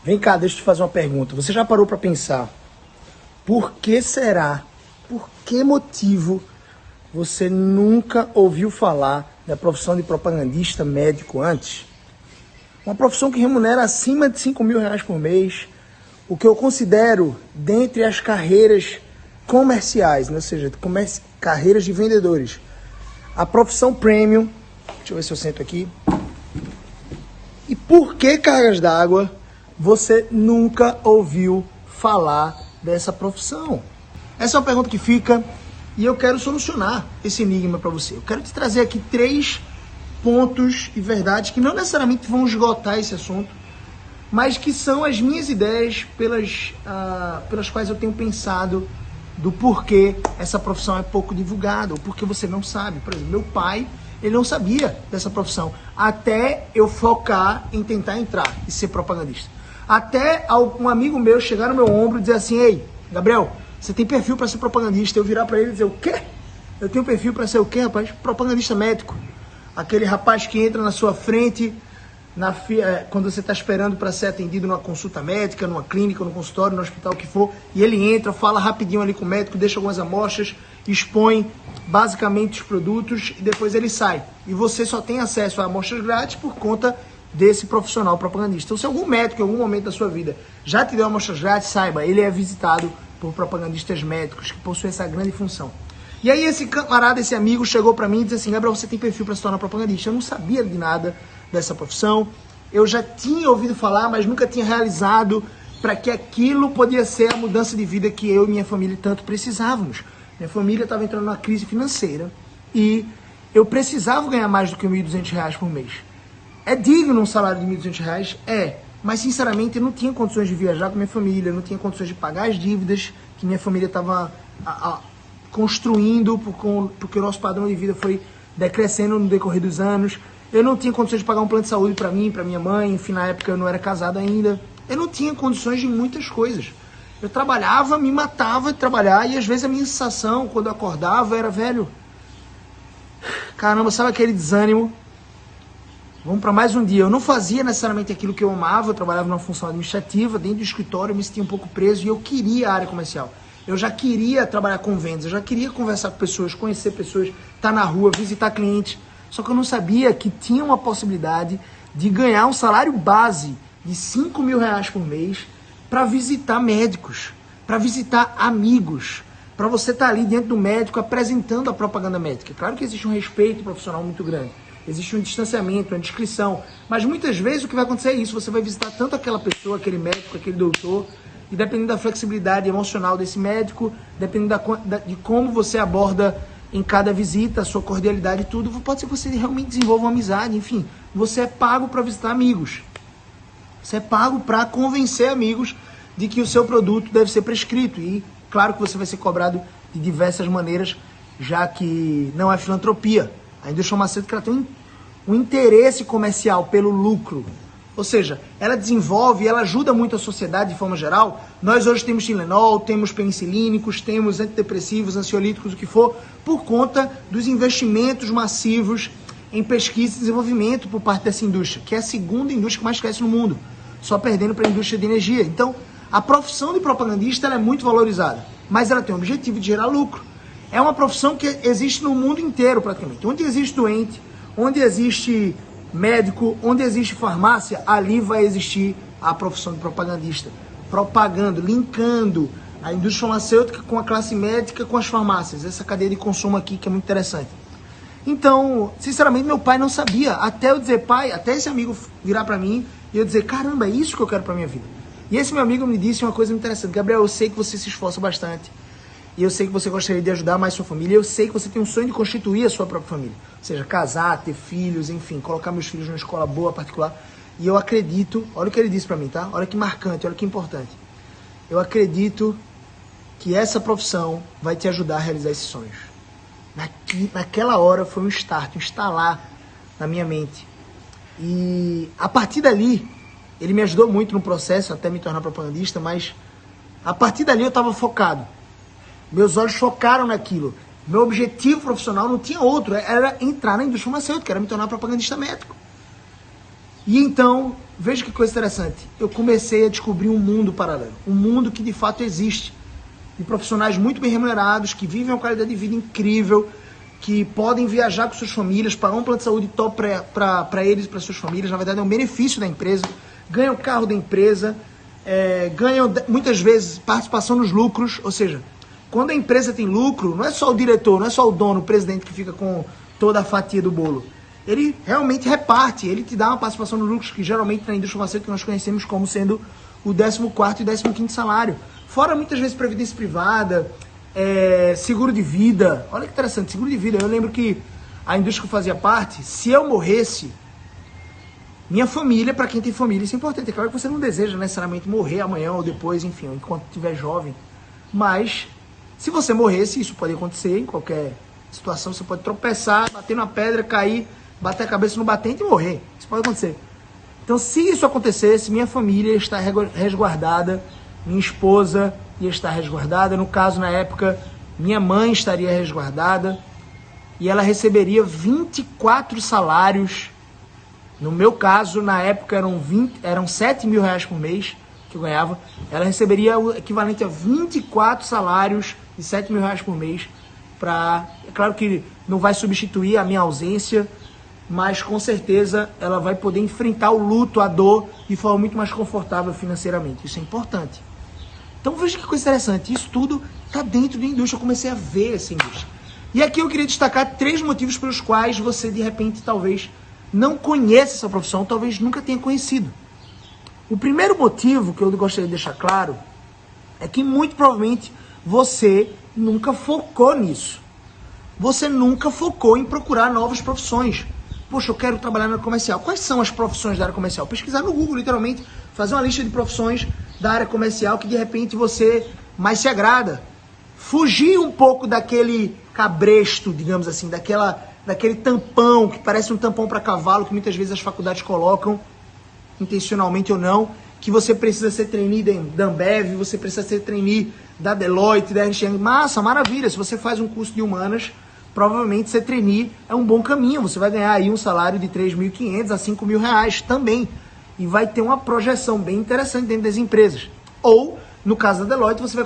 Vem cá, deixa eu te fazer uma pergunta. Você já parou para pensar por que será, por que motivo você nunca ouviu falar da profissão de propagandista médico antes? Uma profissão que remunera acima de R$ 5.000 por mês, o que eu considero dentre as carreiras comerciais, né? Ou seja, carreiras de vendedores. A profissão premium, deixa eu ver se eu sento aqui. E por que, cargas d'água, você nunca ouviu falar dessa profissão? Essa é uma pergunta que fica e eu quero solucionar esse enigma para você. Eu quero te trazer aqui 3 pontos e verdades que não necessariamente vão esgotar esse assunto, mas que são as minhas ideias pelas quais eu tenho pensado do porquê essa profissão é pouco divulgada, ou porque você não sabe. Por exemplo, meu pai, ele não sabia dessa profissão, até eu focar em tentar entrar e ser propagandista. Até um amigo meu chegar no meu ombro e dizer assim: ei, Gabriel, você tem perfil para ser propagandista. Eu virar para ele e dizer: o quê? Eu tenho perfil para ser o quê, rapaz? Propagandista médico. Aquele rapaz que entra na sua frente quando você está esperando para ser atendido numa consulta médica, numa clínica, no consultório, no hospital, o que for, e ele entra, fala rapidinho ali com o médico, deixa algumas amostras, expõe basicamente os produtos e depois ele sai. E você só tem acesso a amostras grátis por conta desse profissional propagandista. Então, se algum médico em algum momento da sua vida já te deu amostras grátis, saiba, ele é visitado por propagandistas médicos que possuem essa grande função. E aí esse camarada, esse amigo chegou para mim e disse assim: Gabriel, você tem perfil para se tornar propagandista. Eu não sabia de nada dessa profissão, eu já tinha ouvido falar, mas nunca tinha realizado para que aquilo podia ser a mudança de vida que eu e minha família tanto precisávamos. Minha família estava entrando numa crise financeira e eu precisava ganhar mais do que R$ 1.200 por mês. É digno um salário de R$ 1.200? É, mas sinceramente eu não tinha condições de viajar com minha família, eu não tinha condições de pagar as dívidas que minha família estava construindo, porque o nosso padrão de vida foi decrescendo no decorrer dos anos. Eu não tinha condições de pagar um plano de saúde para mim, para minha mãe, enfim, na época eu não era casado ainda. Eu não tinha condições de muitas coisas. Eu trabalhava, me matava de trabalhar, e às vezes a minha sensação, quando eu acordava, era: velho, caramba, sabe aquele desânimo? Vamos para mais um dia. Eu não fazia necessariamente aquilo que eu amava, eu trabalhava numa função administrativa, dentro do escritório, eu me sentia um pouco preso e eu queria a área comercial. Eu já queria trabalhar com vendas, eu já queria conversar com pessoas, conhecer pessoas, estar na rua, visitar clientes. Só que eu não sabia que tinha uma possibilidade de ganhar um salário base de R$ 5.000 por mês para visitar médicos, para visitar amigos, para você estar ali dentro do médico apresentando a propaganda médica. Claro que existe um respeito profissional muito grande, existe um distanciamento, uma discrição, mas muitas vezes o que vai acontecer é isso: você vai visitar tanto aquela pessoa, aquele médico, aquele doutor, e dependendo da flexibilidade emocional desse médico, dependendo de como você aborda em cada visita, a sua cordialidade e tudo, pode ser que você realmente desenvolva uma amizade. Enfim, você é pago para visitar amigos. Você é pago para convencer amigos de que o seu produto deve ser prescrito. E claro que você vai ser cobrado de diversas maneiras, já que não é filantropia. A indústria farmacêutica ela tem um interesse comercial pelo lucro. Ou seja, ela desenvolve, ela ajuda muito a sociedade de forma geral. Nós hoje temos Tilenol, temos penicilínicos, temos antidepressivos, ansiolíticos, o que for, por conta dos investimentos massivos em pesquisa e desenvolvimento por parte dessa indústria, que é a segunda indústria que mais cresce no mundo, só perdendo para a indústria de energia. Então, a profissão de propagandista ela é muito valorizada, mas ela tem o objetivo de gerar lucro. É uma profissão que existe no mundo inteiro praticamente. Onde existe doente, onde existe médico, onde existe farmácia, ali vai existir a profissão de propagandista. Propagando, linkando a indústria farmacêutica com a classe médica, com as farmácias. Essa cadeia de consumo aqui que é muito interessante. Então, sinceramente, meu pai não sabia. Até eu dizer, pai, até esse amigo virar para mim e eu dizer: caramba, é isso que eu quero para minha vida. E esse meu amigo me disse uma coisa muito interessante: Gabriel, eu sei que você se esforça bastante. E eu sei que você gostaria de ajudar mais sua família. Eu sei que você tem um sonho de constituir a sua própria família. Ou seja, casar, ter filhos, enfim, colocar meus filhos numa escola boa, particular. E eu acredito, olha o que ele disse pra mim, tá? Olha que marcante, olha que importante. Eu acredito que essa profissão vai te ajudar a realizar esses sonhos. Naquela hora foi um start, um instalar na minha mente. E a partir dali, ele me ajudou muito no processo, até me tornar propagandista, mas a partir dali eu estava focado. Meus olhos focaram naquilo. Meu objetivo profissional não tinha outro, era entrar na indústria farmacêutica, era me tornar propagandista médico. E então, veja que coisa interessante. Eu comecei a descobrir um mundo paralelo, um mundo que de fato existe, de profissionais muito bem remunerados, que vivem uma qualidade de vida incrível, que podem viajar com suas famílias, pagar um plano de saúde top para eles e para suas famílias. Na verdade, é um benefício da empresa. Ganham o carro da empresa, ganham muitas vezes participação nos lucros. Ou seja, quando a empresa tem lucro, não é só o diretor, não é só o dono, o presidente que fica com toda a fatia do bolo. Ele realmente reparte, ele te dá uma participação nos lucros, que geralmente na indústria farmacêutica nós conhecemos como sendo o 14º e 15º salário. Fora muitas vezes previdência privada, seguro de vida. Olha que interessante, seguro de vida. Eu lembro que a indústria que eu fazia parte, se eu morresse, minha família, para quem tem família, isso é importante. É claro que você não deseja necessariamente morrer amanhã ou depois, enfim, enquanto estiver jovem. Mas, se você morresse, isso pode acontecer em qualquer situação. Você pode tropeçar, bater na pedra, cair, bater a cabeça no batente e morrer. Isso pode acontecer. Então, se isso acontecesse, minha família está resguardada, minha esposa ia estar resguardada. No caso, na época, minha mãe estaria resguardada e ela receberia 24 salários. No meu caso, na época, eram 7 mil reais por mês que eu ganhava. Ela receberia o equivalente a 24 salários de 7 mil reais por mês. É claro que não vai substituir a minha ausência, mas com certeza ela vai poder enfrentar o luto, a dor, de forma muito mais confortável financeiramente. Isso é importante. Então veja que coisa interessante, isso tudo está dentro da indústria, eu comecei a ver essa indústria. E aqui eu queria destacar 3 motivos pelos quais você de repente talvez não conheça essa profissão, talvez nunca tenha conhecido. O primeiro motivo que eu gostaria de deixar claro é que muito provavelmente você nunca focou nisso. Você nunca focou em procurar novas profissões. Poxa, eu quero trabalhar na área comercial. Quais são as profissões da área comercial? Pesquisar no Google, literalmente, fazer uma lista de profissões da área comercial que de repente você mais se agrada. Fugir um pouco daquele cabresto, digamos assim, daquele tampão, que parece um tampão para cavalo, que muitas vezes as faculdades colocam, intencionalmente ou não, que você precisa ser trainee da Ambev, você precisa ser trainee da Deloitte, da Ernst Young. Massa, maravilha, se você faz um curso de humanas, provavelmente ser trainee é um bom caminho. Você vai ganhar aí um salário de 3.500 a 5 mil reais também. E vai ter uma projeção bem interessante dentro das empresas. Ou, no caso da Deloitte, você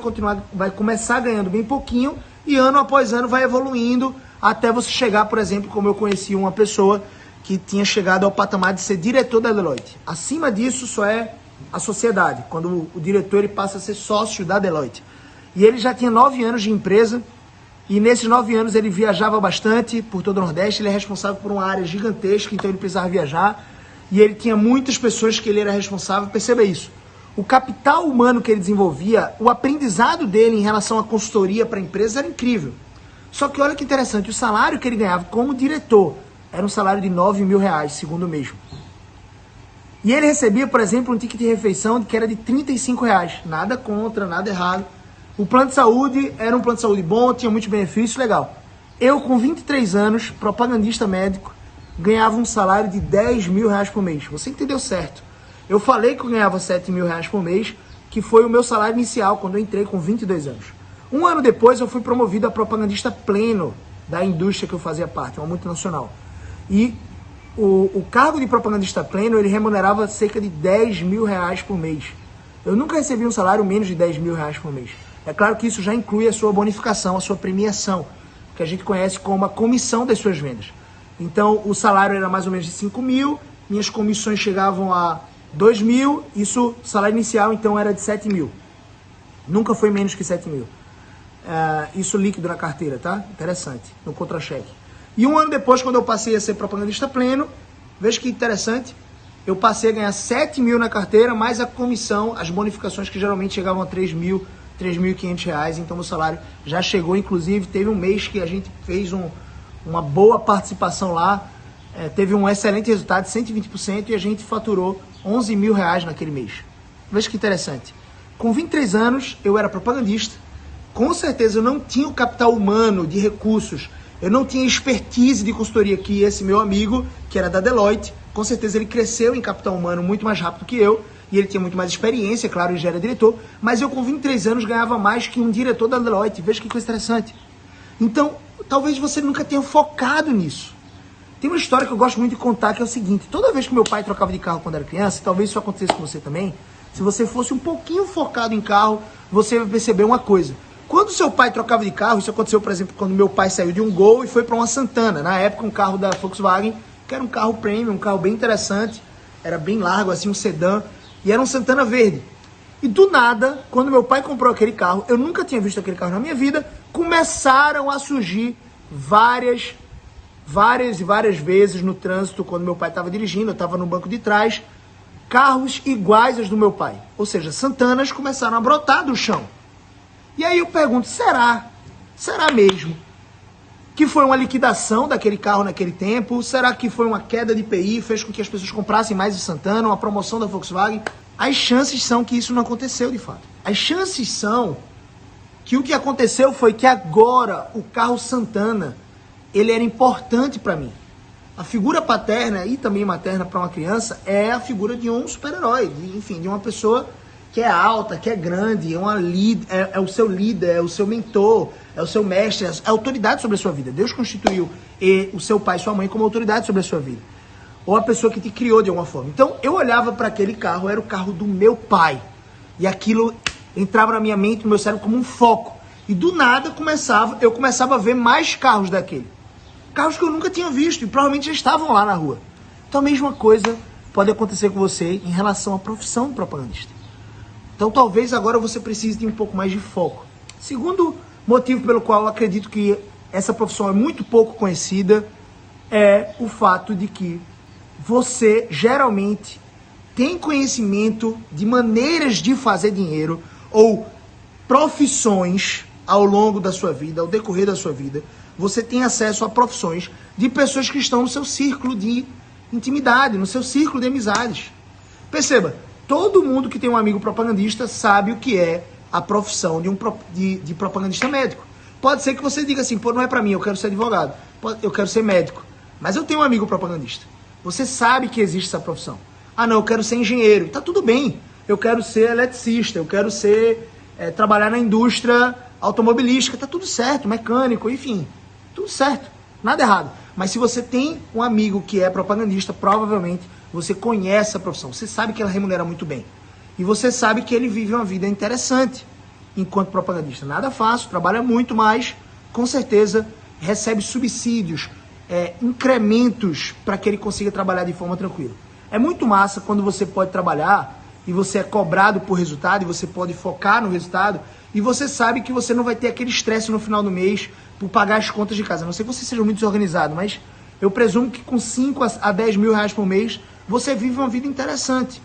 vai começar ganhando bem pouquinho e ano após ano vai evoluindo até você chegar, por exemplo, como eu conheci uma pessoa que tinha chegado ao patamar de ser diretor da Deloitte. Acima disso só é a sociedade, quando o diretor ele passa a ser sócio da Deloitte. E ele já tinha 9 anos de empresa. E nesses 9 anos ele viajava bastante por todo o Nordeste, ele é responsável por uma área gigantesca, então ele precisava viajar. E ele tinha muitas pessoas que ele era responsável, perceba isso. O capital humano que ele desenvolvia, o aprendizado dele em relação à consultoria para a empresa era incrível. Só que olha que interessante, o salário que ele ganhava como diretor era um salário de 9 mil reais, segundo mesmo. E ele recebia, por exemplo, um ticket de refeição que era de 35 reais. Nada contra, nada errado. O plano de saúde era um plano de saúde bom, tinha muitos benefícios, legal. Eu, com 23 anos, propagandista médico, ganhava um salário de 10 mil reais por mês. Você entendeu certo. Eu falei que eu ganhava 7 mil reais por mês, que foi o meu salário inicial, quando eu entrei com 22 anos. Um ano depois, eu fui promovido a propagandista pleno da indústria que eu fazia parte, uma multinacional. E o cargo de propagandista pleno, ele remunerava cerca de 10 mil reais por mês. Eu nunca recebi um salário menos de 10 mil reais por mês. É claro que isso já inclui a sua bonificação, a sua premiação, que a gente conhece como a comissão das suas vendas. Então, o salário era mais ou menos de 5 mil, minhas comissões chegavam a 2 mil, isso, salário inicial, então, era de 7 mil. Nunca foi menos que 7 mil. Isso líquido na carteira, tá? Interessante, no contra-cheque. E um ano depois, quando eu passei a ser propagandista pleno, veja que interessante, eu passei a ganhar 7 mil na carteira, mais a comissão, as bonificações que geralmente chegavam a 3 mil, 3.500 reais, então meu salário já chegou, inclusive teve um mês que a gente fez uma boa participação lá, teve um excelente resultado, 120%, e a gente faturou 11 mil reais naquele mês. Veja que interessante. Com 23 anos, eu era propagandista, com certeza eu não tinha o capital humano de recursos, eu não tinha expertise de consultoria que esse meu amigo, que era da Deloitte, com certeza ele cresceu em capital humano muito mais rápido que eu, e ele tinha muito mais experiência, claro, ele já era diretor, mas eu com 23 anos ganhava mais que um diretor da Deloitte. Veja que coisa interessante. Então, talvez você nunca tenha focado nisso. Tem uma história que eu gosto muito de contar, que é o seguinte: toda vez que meu pai trocava de carro quando era criança, talvez isso acontecesse com você também, se você fosse um pouquinho focado em carro, você vai perceber uma coisa. Quando seu pai trocava de carro, isso aconteceu, por exemplo, quando meu pai saiu de um Gol e foi para uma Santana. Na época, um carro da Volkswagen, que era um carro premium, um carro bem interessante, era bem largo, assim, um sedã, e era um Santana verde. E do nada, quando meu pai comprou aquele carro, eu nunca tinha visto aquele carro na minha vida, começaram a surgir várias vezes no trânsito, quando meu pai estava dirigindo, eu estava no banco de trás, carros iguais aos do meu pai. Ou seja, Santanas começaram a brotar do chão. E aí eu pergunto, será mesmo que foi uma liquidação daquele carro naquele tempo? Será que foi uma queda de IPI, fez com que as pessoas comprassem mais de Santana, uma promoção da Volkswagen? As chances são que isso não aconteceu de fato. As chances são que o que aconteceu foi que agora o carro Santana, ele era importante para mim. A figura paterna e também materna para uma criança é a figura de um super-herói, enfim, de uma pessoa que é alta, que é grande, é o seu líder, é o seu mentor, é o seu mestre, é a autoridade sobre a sua vida. Deus constituiu o seu pai e sua mãe como autoridade sobre a sua vida. Ou a pessoa que te criou de alguma forma. Então, eu olhava para aquele carro, era o carro do meu pai. E aquilo entrava na minha mente, no meu cérebro, como um foco. E do nada, eu começava a ver mais carros daquele. Carros que eu nunca tinha visto e provavelmente já estavam lá na rua. Então, a mesma coisa pode acontecer com você em relação à profissão de propagandista. Então, talvez agora você precise de um pouco mais de foco. Segundo motivo pelo qual eu acredito que essa profissão é muito pouco conhecida é o fato de que você geralmente tem conhecimento de maneiras de fazer dinheiro ou profissões ao longo da sua vida, ao decorrer da sua vida. Você tem acesso a profissões de pessoas que estão no seu círculo de intimidade, no seu círculo de amizades. Perceba, todo mundo que tem um amigo propagandista sabe o que é a profissão de propagandista médico. Pode ser que você diga assim, pô, não é pra mim, eu quero ser advogado, eu quero ser médico, mas eu tenho um amigo propagandista. Você sabe que existe essa profissão. Ah, não, eu quero ser engenheiro. Tá tudo bem, eu quero ser eletricista, eu quero trabalhar na indústria automobilística, tá tudo certo, mecânico, enfim, tudo certo, nada errado. Mas se você tem um amigo que é propagandista, provavelmente você conhece a profissão, você sabe que ela remunera muito bem. E você sabe que ele vive uma vida interessante enquanto propagandista. Nada fácil, trabalha muito, mas com certeza recebe subsídios, incrementos para que ele consiga trabalhar de forma tranquila. É muito massa quando você pode trabalhar e você é cobrado por resultado e você pode focar no resultado e você sabe que você não vai ter aquele estresse no final do mês por pagar as contas de casa. A não sei que você seja muito desorganizado, mas eu presumo que com 5 a 10 mil reais por mês você vive uma vida interessante.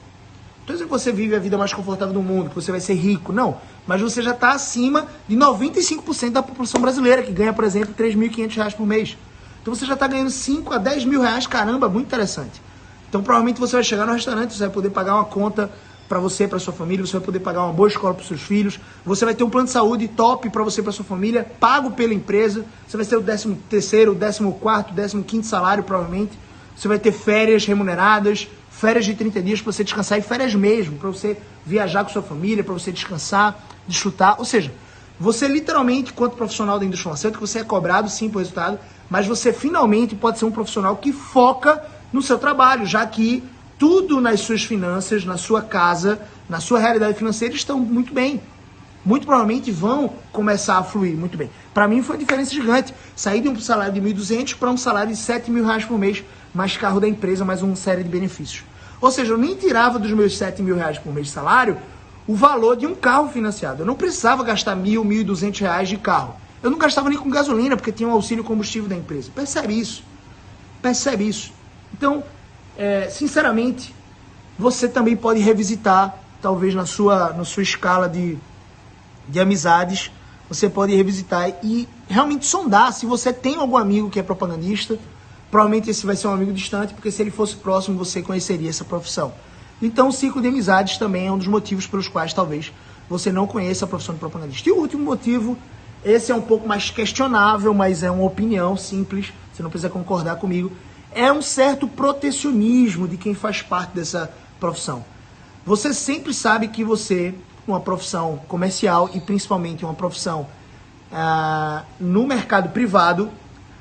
Não estou dizendo que você vive a vida mais confortável do mundo, que você vai ser rico, não. Mas você já está acima de 95% da população brasileira, que ganha, por exemplo, R$ 3.500 por mês. Então você já está ganhando 5 a 10 mil reais, caramba, muito interessante. Então provavelmente você vai chegar no restaurante, você vai poder pagar uma conta para você, para sua família, você vai poder pagar uma boa escola para os seus filhos, você vai ter um plano de saúde top para você e para sua família, pago pela empresa, você vai ter o 13º, o 14º, 15º salário provavelmente, você vai ter férias remuneradas, férias de 30 dias para você descansar e férias mesmo, para você viajar com sua família, para você descansar, desfrutar, ou seja, você literalmente, enquanto profissional da indústria farmacêutica, você é cobrado sim por resultado, mas você finalmente pode ser um profissional que foca no seu trabalho, já que tudo nas suas finanças, na sua casa, na sua realidade financeira estão muito bem. Muito provavelmente vão começar a fluir muito bem. Para mim foi uma diferença gigante. Sair de um salário de 1.200 para um salário de 7 mil reais por mês, mais carro da empresa, mais uma série de benefícios. Ou seja, eu nem tirava dos meus 7 mil reais por mês de salário o valor de um carro financiado. Eu não precisava gastar 1.200 reais de carro. Eu não gastava nem com gasolina, porque tinha um auxílio combustível da empresa. Percebe isso. Percebe isso. Então, sinceramente, você também pode revisitar, talvez na sua escala de amizades, você pode revisitar e realmente sondar se você tem algum amigo que é propagandista. Provavelmente esse vai ser um amigo distante, porque se ele fosse próximo, você conheceria essa profissão. Então, o ciclo de amizades também é um dos motivos pelos quais talvez você não conheça a profissão de propagandista. E o último motivo, esse é um pouco mais questionável, mas é uma opinião simples, você não precisa concordar comigo, é um certo protecionismo de quem faz parte dessa profissão. Você sempre sabe que você, uma profissão comercial e principalmente uma profissão no mercado privado,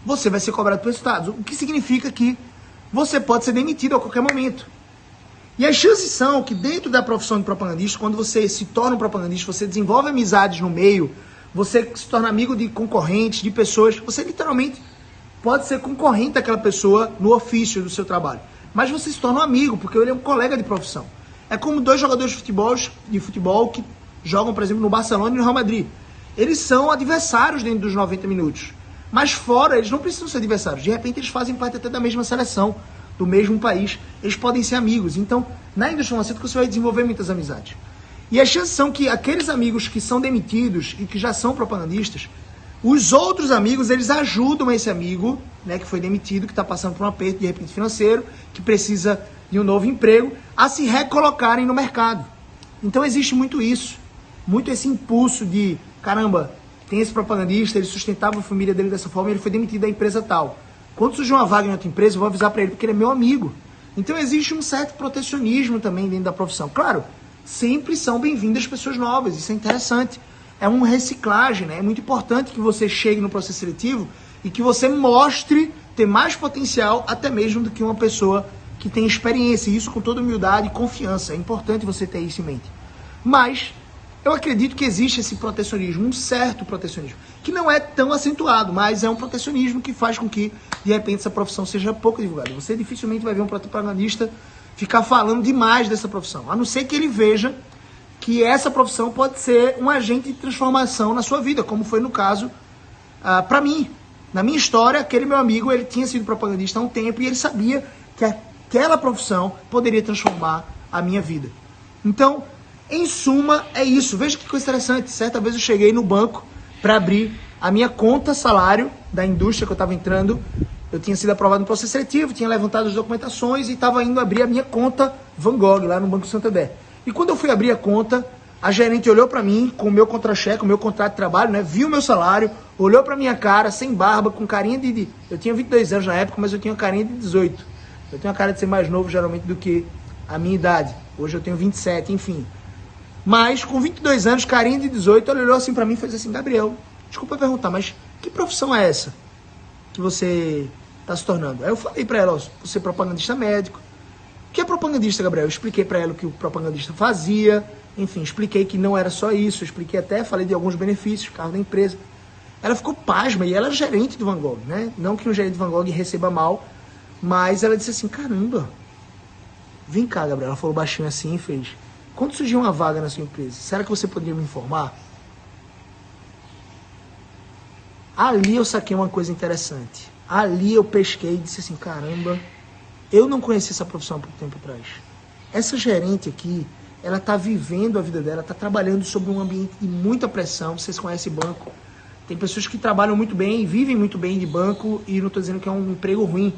você vai ser cobrado por resultados. O que significa que você pode ser demitido a qualquer momento. E as chances são que dentro da profissão de propagandista, quando você se torna um propagandista, você desenvolve amizades no meio, você se torna amigo de concorrentes, de pessoas, você literalmente pode ser concorrente daquela pessoa no ofício do seu trabalho. Mas você se torna um amigo, porque ele é um colega de profissão. É como dois jogadores de futebol que jogam, por exemplo, no Barcelona e no Real Madrid. Eles são adversários dentro dos 90 minutos. Mas fora, eles não precisam ser adversários. De repente, eles fazem parte até da mesma seleção, do mesmo país. Eles podem ser amigos. Então, na indústria farmacêutica, você vai desenvolver muitas amizades. E as chances são que aqueles amigos que são demitidos e que já são propagandistas, os outros amigos, eles ajudam esse amigo, né, que foi demitido, que está passando por um aperto de repente financeiro, que precisa de um novo emprego, a se recolocarem no mercado. Então existe muito isso, muito esse impulso de, caramba, tem esse propagandista, ele sustentava a família dele dessa forma, ele foi demitido da empresa tal. Quando surgir uma vaga em outra empresa, eu vou avisar para ele, porque ele é meu amigo. Então existe um certo protecionismo também dentro da profissão. Claro, sempre são bem-vindas pessoas novas, isso é interessante. É uma reciclagem, né? É muito importante que você chegue no processo seletivo e que você mostre ter mais potencial até mesmo do que uma pessoa que tem experiência. Isso com toda humildade e confiança. É importante você ter isso em mente. Mas eu acredito que existe esse protecionismo, um certo protecionismo, que não é tão acentuado, mas é um protecionismo que faz com que, de repente, essa profissão seja pouco divulgada. Você dificilmente vai ver um propagandista ficar falando demais dessa profissão, a não ser que ele veja que essa profissão pode ser um agente de transformação na sua vida, como foi no caso para mim. Na minha história, aquele meu amigo, ele tinha sido propagandista há um tempo e ele sabia que aquela profissão poderia transformar a minha vida. Então, em suma, é isso. Veja que coisa interessante. Certa vez eu cheguei no banco para abrir a minha conta salário da indústria que eu estava entrando. Eu tinha sido aprovado no processo seletivo, tinha levantado as documentações e estava indo abrir a minha conta Van Gogh, lá no Banco Santander. E quando eu fui abrir a conta, a gerente olhou para mim com o meu contra-cheque, o meu contrato de trabalho, né? Viu o meu salário, olhou para minha cara, sem barba, com carinha de... Eu tinha 22 anos na época, mas eu tinha carinha de 18. Eu tenho a cara de ser mais novo, geralmente, do que a minha idade. Hoje eu tenho 27, enfim. Mas, com 22 anos, carinha de 18, ela olhou assim para mim e fez assim, Gabriel, desculpa perguntar, mas que profissão é essa que você está se tornando? Aí eu falei para ela, ó, você é propagandista médico. O que é propagandista, Gabriel? Eu expliquei para ela o que o propagandista fazia, enfim, expliquei que não era só isso, expliquei até, falei de alguns benefícios, carro da empresa. Ela ficou pasma e ela é gerente do Van Gogh, né? Não que um gerente do Van Gogh receba mal, mas ela disse assim, caramba, vem cá, Gabriel. Ela falou baixinho assim e fez, quando surgir uma vaga na sua empresa, será que você poderia me informar? Ali eu saquei uma coisa interessante. Ali eu pesquei e disse assim, caramba, eu não conhecia essa profissão há pouco tempo atrás. Essa gerente aqui, ela está vivendo a vida dela, está trabalhando sobre um ambiente de muita pressão. Vocês conhecem banco. Tem pessoas que trabalham muito bem, vivem muito bem de banco, e não estou dizendo que é um emprego ruim,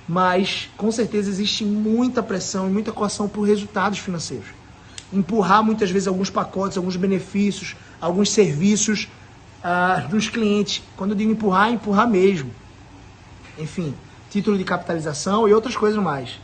mas com certeza existe muita pressão e muita coação por resultados financeiros. Empurrar muitas vezes alguns pacotes, alguns benefícios, alguns serviços dos clientes. Quando eu digo empurrar, é empurrar mesmo. Enfim, título de capitalização e outras coisas mais.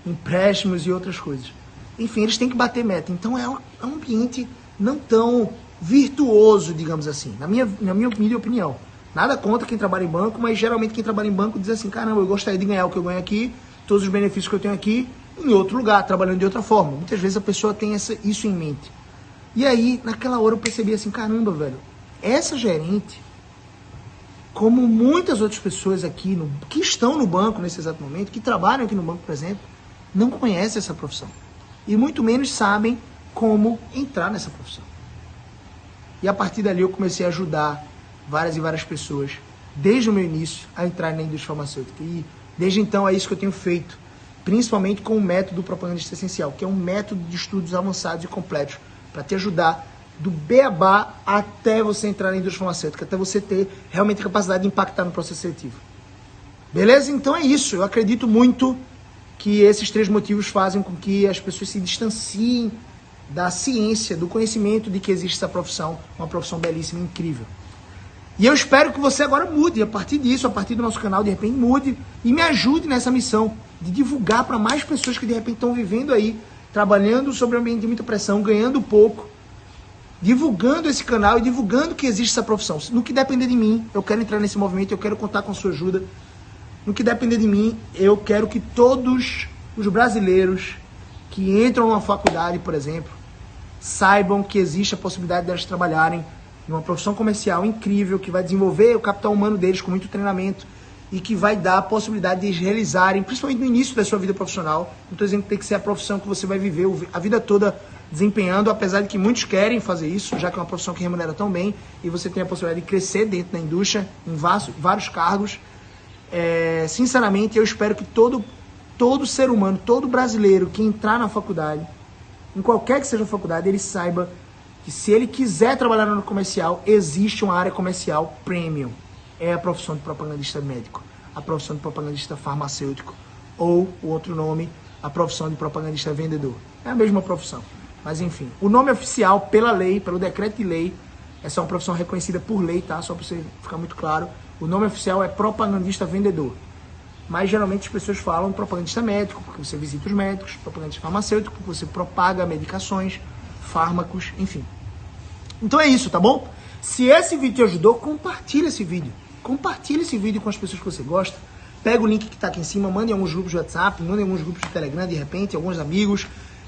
Empréstimos e outras coisas. Enfim, eles têm que bater meta. Então é um ambiente não tão virtuoso, digamos assim, na minha humilde opinião. Nada contra quem trabalha em banco, mas geralmente quem trabalha em banco diz assim, caramba, eu gostaria de ganhar o que eu ganho aqui, todos os benefícios que eu tenho aqui, em outro lugar, trabalhando de outra forma. Muitas vezes a pessoa tem isso em mente. E aí, naquela hora eu percebi assim, caramba, velho, essa gerente, como muitas outras pessoas aqui, que estão no banco nesse exato momento, que trabalham aqui no banco, por exemplo, não conhecem essa profissão. E muito menos sabem como entrar nessa profissão. E a partir dali eu comecei a ajudar várias e várias pessoas, desde o meu início, a entrar na indústria farmacêutica. E desde então é isso que eu tenho feito, principalmente com o método Propagandista Essencial, que é um método de estudos avançados e completos, para te ajudar do beabá até você entrar na indústria farmacêutica, até você ter realmente a capacidade de impactar no processo seletivo. Beleza? Então é isso. Eu acredito muito que esses 3 motivos fazem com que as pessoas se distanciem da ciência, do conhecimento de que existe essa profissão, uma profissão belíssima e incrível. E eu espero que você agora mude, a partir disso, a partir do nosso canal, de repente mude e me ajude nessa missão de divulgar para mais pessoas que de repente estão vivendo aí, trabalhando sobre um ambiente de muita pressão, ganhando pouco, divulgando esse canal e divulgando que existe essa profissão. No que depender de mim, eu quero entrar nesse movimento, eu quero contar com a sua ajuda. No que depender de mim, eu quero que todos os brasileiros que entram numa faculdade, por exemplo, saibam que existe a possibilidade delas trabalharem numa profissão comercial incrível, que vai desenvolver o capital humano deles com muito treinamento e que vai dar a possibilidade de eles realizarem, principalmente no início da sua vida profissional. Não estou dizendo que tem que ser a profissão que você vai viver a vida toda desempenhando, apesar de que muitos querem fazer isso, já que é uma profissão que remunera tão bem e você tem a possibilidade de crescer dentro da indústria em vários cargos. Sinceramente, eu espero que todo ser humano, todo brasileiro que entrar na faculdade, em qualquer que seja a faculdade, ele saiba que se ele quiser trabalhar no comercial, existe uma área comercial premium. É a profissão de propagandista médico, a profissão de propagandista farmacêutico, ou o outro nome, a profissão de propagandista vendedor. É a mesma profissão. Mas enfim, o nome oficial, pela lei, pelo decreto de lei, essa é uma profissão reconhecida por lei, tá? Só para você ficar muito claro, o nome oficial é propagandista vendedor. Mas geralmente as pessoas falam propagandista médico, porque você visita os médicos, propagandista farmacêutico, porque você propaga medicações, fármacos, enfim. Então é isso, tá bom? Se esse vídeo te ajudou, compartilha esse vídeo. Compartilha esse vídeo com as pessoas que você gosta. Pega o link que tá aqui em cima, manda em alguns grupos de WhatsApp, manda em alguns grupos de Telegram, de repente, alguns amigos.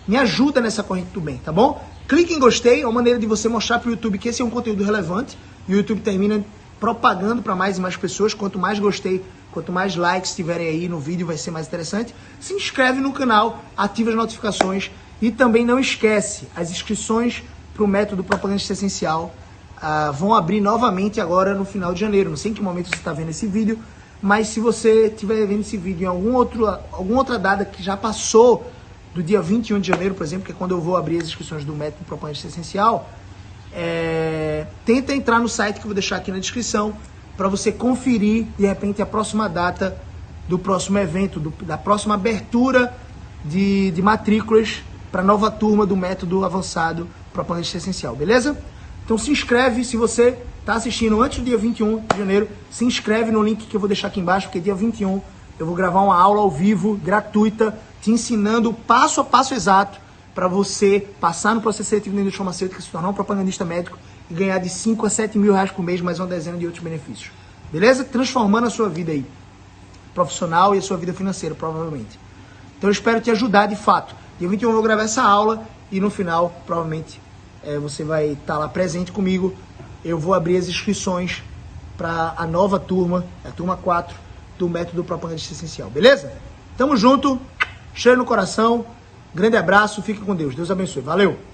Me ajuda nessa corrente do bem, tá bom? Clique em gostei, é uma maneira de você mostrar pro YouTube que esse é um conteúdo relevante. E o YouTube termina propagando para mais e mais pessoas. Quanto mais gostei, quanto mais likes tiverem aí no vídeo, vai ser mais interessante. Se inscreve no canal, ativa as notificações e também não esquece, as inscrições para o método Propagandista Essencial vão abrir novamente agora no final de janeiro. Não sei em que momento você está vendo esse vídeo, mas se você estiver vendo esse vídeo em alguma outra data que já passou do dia 21 de janeiro, por exemplo, que é quando eu vou abrir as inscrições do método Propagandista Essencial, tenta entrar no site que eu vou deixar aqui na descrição para você conferir, de repente, a próxima data do próximo evento, da próxima abertura de matrículas para a nova turma do método avançado Propagandista Essencial, beleza? Então se inscreve, se você está assistindo antes do dia 21 de janeiro, se inscreve no link que eu vou deixar aqui embaixo, porque dia 21 eu vou gravar uma aula ao vivo, gratuita, te ensinando passo a passo exato para você passar no processo seletivo da indústria farmacêutica, se tornar um propagandista médico e ganhar de 5 a 7 mil reais por mês, mais uma dezena de outros benefícios. Beleza? Transformando a sua vida aí, profissional e a sua vida financeira, provavelmente. Então eu espero te ajudar de fato. Dia 21 eu vou gravar essa aula e no final, provavelmente, você vai estar lá presente comigo. Eu vou abrir as inscrições para a nova turma, a turma 4 do método Propagandista Essencial. Beleza? Tamo junto, cheiro no coração, grande abraço, fique com Deus. Deus abençoe. Valeu!